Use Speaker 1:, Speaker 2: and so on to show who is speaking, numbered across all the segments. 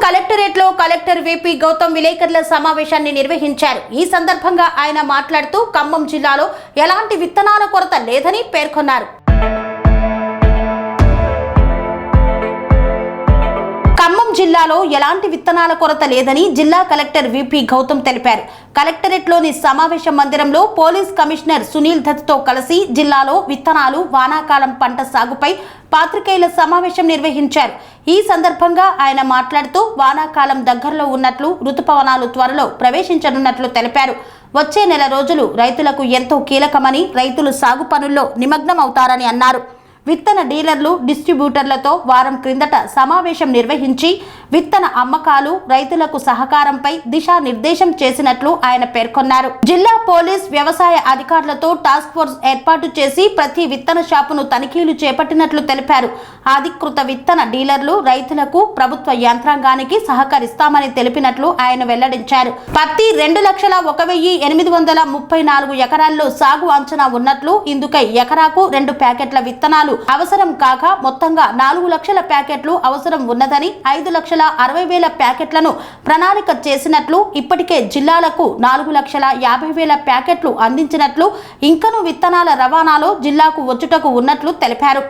Speaker 1: కలెక్టరేట్లో collector VP Gautam విలేకరుల సమావేశాన్ని నిర్వహించారు. ఈ సందర్భంగా ఆయన మాట్లాడుతూ ఖమ్మం జిల్లాలో ఎలాంటి విత్తనాల కొరత లేదని పేర్కొన్నారు. ఖమ్మం జిల్లాలో ఎలాంటి విత్తనాల కొరత లేదని జిల్లా కలెక్టర్ విపి గౌతమ్ తెలిపారు. కలెక్టరేట్లోని సమావేశ మందిరంలో పోలీస్ కమిషనర్ సునీల్ దత్తో కలిసి జిల్లాలో విత్తనాలు, వానాకాలం పంట సాగుపై పాత్రికేయుల సమావేశం నిర్వహించారు. ఈ సందర్భంగా ఆయన మాట్లాడుతూ వానాకాలం దగ్గరలో ఉన్నట్లు, ఋతుపవనాలు త్వరలో ప్రవేశించనున్నట్లు తెలిపారు. వచ్చే నెల రోజులు రైతులకు ఎంతో కీలకమని, రైతులు సాగు పనుల్లో నిమగ్నం అవుతారని అన్నారు. విత్తన డీలర్లు, డిస్ట్రిబ్యూటర్లతో వారం క్రిందట సమావేశం నిర్వహించి విత్తన అమ్మకాలు, రైతులకు సహకారంపై దిశానిర్దేశం చేసినట్లు ఆయన పేర్కొన్నారు. జిల్లా పోలీస్, వ్యవసాయ అధికారులతో టాస్క్ ఫోర్స్ ఏర్పాటు చేసి ప్రతి విత్తన షాపును తనిఖీలు చేపట్టినట్లు తెలిపారు. అధికృత విత్తన డీలర్లు రైతులకు, ప్రభుత్వ యంత్రాంగానికి సహకరిస్తామని తెలిపినట్లు ఆయన వెల్లడించారు. పత్తి 2,01,834 ఎకరాల్లో సాగు అంచనా ఉన్నట్లు, ఇందుకై ఎకరాకు 2 ప్యాకెట్ల విత్తనాలు అవసరం కాగా మొత్తంగా 4 లక్షల ప్యాకెట్లు అవసరం ఉన్నదని, 5,60,000 ప్యాకెట్లను ప్రణాళిక చేసినట్లు, ఇప్పటికే జిల్లాలకు 4,50,000 ప్యాకెట్లు అందించినట్లు, ఇంకను విత్తనాల రవాణాలో జిల్లాకు వచ్చుటకు ఉన్నట్లు తెలిపారు.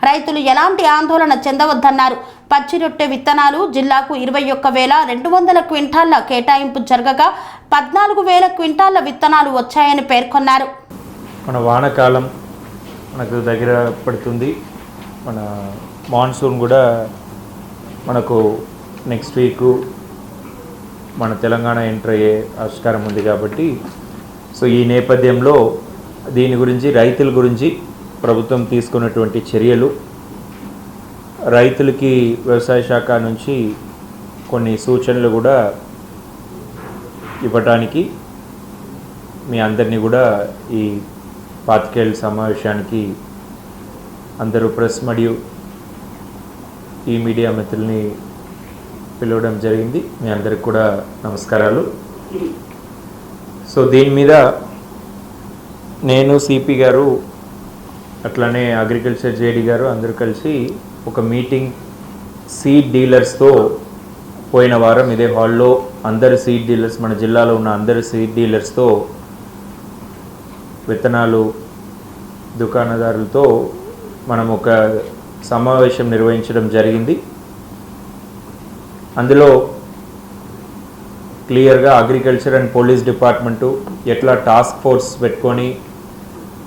Speaker 1: రైతులు ఎలాంటి ఆందోళన చెందవద్దన్నారు. పచ్చిరొట్టె విత్తనాలు జిల్లాకు 21,200 క్వింటాళ్ల కేటాయింపు జరగగా 14,000 క్వింటాళ్ల విత్తనాలు వచ్చాయని పేర్కొన్నారు.
Speaker 2: మన వానాకాలం మనకు దగ్గర పడుతుంది. మన మాన్సూన్ కూడా మనకు నెక్స్ట్ వీక్ మన తెలంగాణ ఎంటర్ అయ్యే ఆస్కారం ఉంది కాబట్టి, సో ఈ నేపథ్యంలో దీని గురించి, రైతుల గురించి ప్రభుత్వం తీసుకున్నటువంటి చర్యలు, రైతులకి వ్యవసాయ శాఖ నుంచి కొన్ని సూచనలు కూడా ఇవ్వటానికి మీ అందరినీ కూడా ఈ పాత్రికేయుల సమావేశానికి అందరూ ప్రెస్ మరియు ఈ మీడియా మిత్రుల్ని పిలవడం జరిగింది. మీ అందరికి కూడా నమస్కారాలు. సో దీని మీద నేను, సిపి గారు, అట్లానే అగ్రికల్చర్ జేడీ గారు అందరూ కలిసి ఒక మీటింగ్ సీడ్ డీలర్స్తో పోయిన వారం ఇదే హాల్లో అందరు సీడ్ డీలర్స్, మన జిల్లాలో ఉన్న అందరు సీడ్ డీలర్స్తో, విత్తనాలు దుకాణదారులతో మనం ఒక సమావేశం నిర్వహించడం జరిగింది. అందులో క్లియర్గా అగ్రికల్చర్ అండ్ పోలీస్ డిపార్ట్మెంటు ఎట్లా టాస్క్ ఫోర్స్ పెట్టుకొని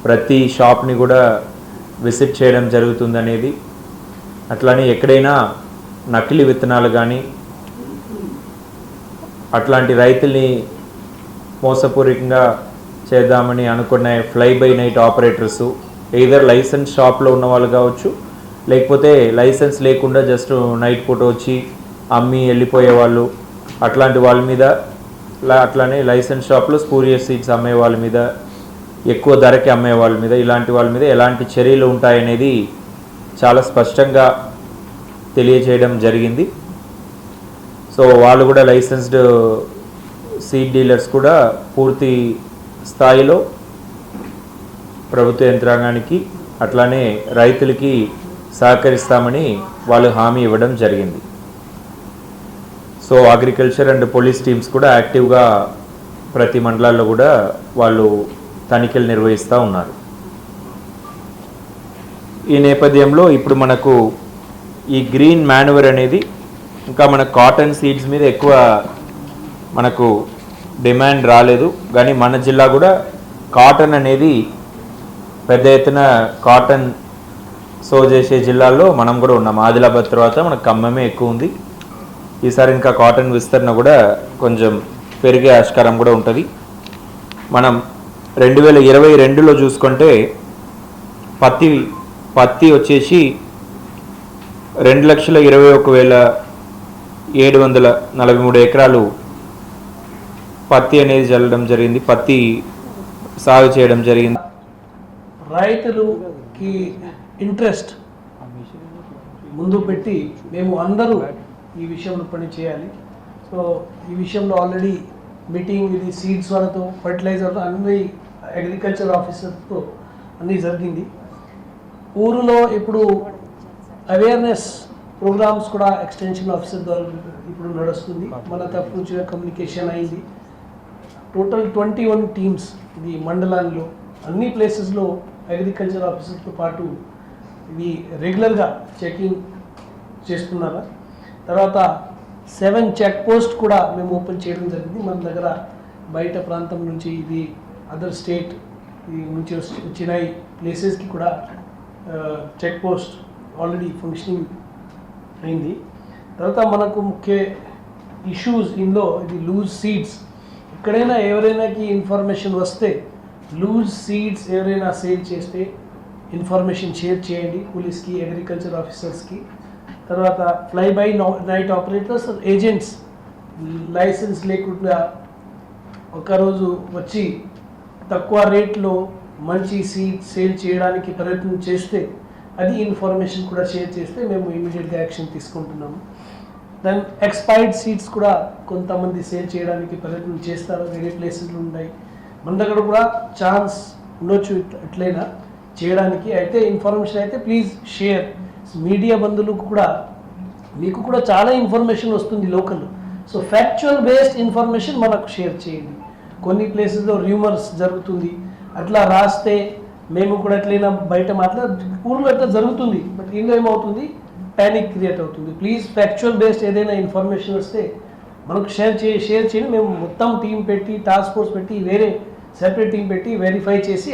Speaker 2: ప్రతి షాప్ని కూడా విజిట్ చేయడం జరుగుతుందనేది, అట్లానే ఎక్కడైనా నకిలీ విత్తనాలు కానీ అట్లాంటి రైతుల్ని మోసపూరితంగా చేద్దామని అనుకున్న fly by night operators, either license షాప్లో ఉన్న వాళ్ళు కావచ్చు, లేకపోతే లైసెన్స్ లేకుండా జస్ట్ నైట్ పూట వచ్చి అమ్మి వెళ్ళిపోయే వాళ్ళు, అట్లాంటి వాళ్ళ మీద, అట్లానే లైసెన్స్ షాప్లో స్పూరియస్ సీడ్స్ అమ్మే వాళ్ళ మీద, ఎక్కువ ధరకి అమ్మే వాళ్ళ మీద, ఇలాంటి వాళ్ళ మీద ఎలాంటి చర్యలు ఉంటాయనేది చాలా స్పష్టంగా తెలియజేయడం జరిగింది. సో వాళ్ళు కూడా లైసెన్స్డ్ సీడ్ డీలర్స్ కూడా పూర్తి స్థాయిలో ప్రభుత్వ యంత్రాంగానికి అట్లానే రైతులకి సహకరిస్తామని వాళ్ళు హామీ ఇవ్వడం జరిగింది. So agriculture and police teams కూడా యాక్టివ్గా ప్రతి మండలాల్లో కూడా వాళ్ళు తనిఖీలు నిర్వహిస్తూ ఉన్నారు. ఈ నేపథ్యంలో ఇప్పుడు మనకు ఈ గ్రీన్ మాన్యూర్ అనేది, ఇంకా మన కాటన్ సీడ్స్ మీద ఎక్కువ మనకు డిమాండ్ రాలేదు, కానీ మన జిల్లా కూడా కాటన్ అనేది పెద్ద ఎత్తున కాటన్ సో చేసే జిల్లాల్లో మనం కూడా ఉన్నాం. ఆదిలాబాద్ తర్వాత మనకు ఖమ్మమే ఎక్కువ ఉంది. ఈసారి ఇంకా కాటన్ విస్తరణ కూడా కొంచెం పెరిగే ఆస్కారం కూడా ఉంటుంది. మనం 2022లో చూసుకుంటే పత్తి వచ్చేసి 2,21,743 ఎకరాలు పత్తి అనేది చల్లడం జరిగింది, పత్తి సాగు చేయడం జరిగింది.
Speaker 3: రైతులకి ఇంట్రెస్ట్ ముందు పెట్టి మేము అందరూ ఈ విషయంలో పని చేయాలి. సో ఈ విషయంలో ఆల్రెడీ మీటింగ్ ఇది సీడ్స్ వాళ్ళతో, ఫర్టిలైజర్, అన్ని అగ్రికల్చర్ ఆఫీసర్తో అన్నీ జరిగింది. ఊరిలో ఇప్పుడు అవేర్నెస్ ప్రోగ్రామ్స్ కూడా ఎక్స్టెన్షన్ ఆఫీసర్ ద్వారా ఇప్పుడు నడుస్తుంది. మన తరఫు నుంచి కమ్యూనికేషన్ అయింది. టోటల్ 21 టీమ్స్ ఇది మండలాల్లో అన్ని ప్లేసెస్లో అగ్రికల్చర్ ఆఫీసర్తో పాటు ఇది రెగ్యులర్గా చెకింగ్ చేస్తున్నారు. తర్వాత 7 చెక్ పోస్ట్ కూడా మేము ఓపెన్ చేయడం జరిగింది. మన దగ్గర బయట ప్రాంతం నుంచి ఇది అదర్ స్టేట్ నుంచి వచ్చిన ప్లేసెస్కి కూడా చెక్ పోస్ట్ ఆల్రెడీ ఫంక్షనింగ్ అయింది. తర్వాత మనకు ముఖ్య ఇష్యూస్ ఇందులో ఇది లూజ్ సీడ్స్. ఎక్కడైనా ఎవరైనాకి ఇన్ఫర్మేషన్ వస్తే లూజ్ సీడ్స్ ఎవరైనా సేల్ చేస్తే ఇన్ఫర్మేషన్ షేర్ చేయండి పోలీస్కి, అగ్రికల్చర్ ఆఫీసర్స్కి. తర్వాత fly by night operators, agents license లేకుండా ఒకరోజు వచ్చి తక్కువ రేట్లో మంచి సీడ్ సేల్ చేయడానికి ప్రయత్నం చేస్తే అది ఇన్ఫర్మేషన్ కూడా షేర్ చేస్తే మేము ఇమీడియట్గా యాక్షన్ తీసుకుంటున్నాము. దెన్ ఎక్స్పైర్డ్ సీడ్స్ కూడా కొంతమంది సేల్ చేయడానికి ప్రయత్నం చేస్తారు, వేరే ప్లేసెస్లో ఉన్నాయి. మన దగ్గర కూడా ఛాన్స్ ఉండొచ్చు ఎట్లయినా చేయడానికి. అయితే ఇన్ఫర్మేషన్ అయితే ప్లీజ్ షేర్. మీడియా బంధువులకు కూడా మీకు కూడా చాలా ఇన్ఫర్మేషన్ వస్తుంది local. So factual based information మనకు షేర్ చేయండి. కొన్ని ప్లేసెస్లో రూమర్స్ జరుగుతుంది, అట్లా రాస్తే మేము కూడా ఎట్లయినా బయట ఊర్లో అట్లా జరుగుతుంది, బట్ ఇందులో ఏమవుతుంది ప్యానిక్ క్రియేట్ అవుతుంది. ప్లీజ్ ఫ్యాక్చువల్ బేస్డ్ ఏదైనా ఇన్ఫర్మేషన్ వస్తే మనకు షేర్ చేయండి. మేము మొత్తం టీం పెట్టి, టాస్క్ ఫోర్స్ పెట్టి, వేరే సెపరేట్ టీం పెట్టి వెరిఫై చేసి.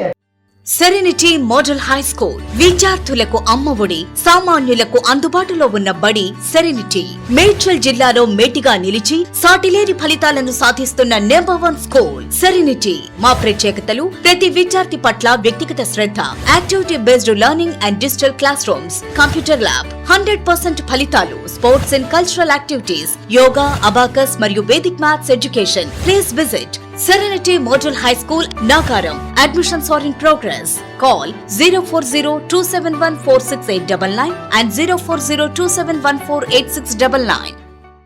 Speaker 4: సెరెనిటీ మోడల్ హై స్కూల్ విద్యార్థులకు అమ్మఒడి, సామాన్యులకు అందుబాటులో ఉన్న బడి సెరెనిటీ. మేడ్చల్ జిల్లాలో మేటిగా నిలిచి సాటిలేని ఫలితాలను సాధిస్తున్న #1 స్కూల్ సెరెనిటీ. మా ప్రత్యేకతలు ప్రతి విద్యార్థి పట్ల వ్యక్తిగత శ్రద్ధ, activity based learning and digital classrooms, computer lab, 100% ఫలితాలు, sports and cultural activities, yoga, abacus మరియు Vedic maths education. Please visit Serenity Model High School, Nagaram. Admissions are in progress. Call 040-271-46899 and 040-271-48699.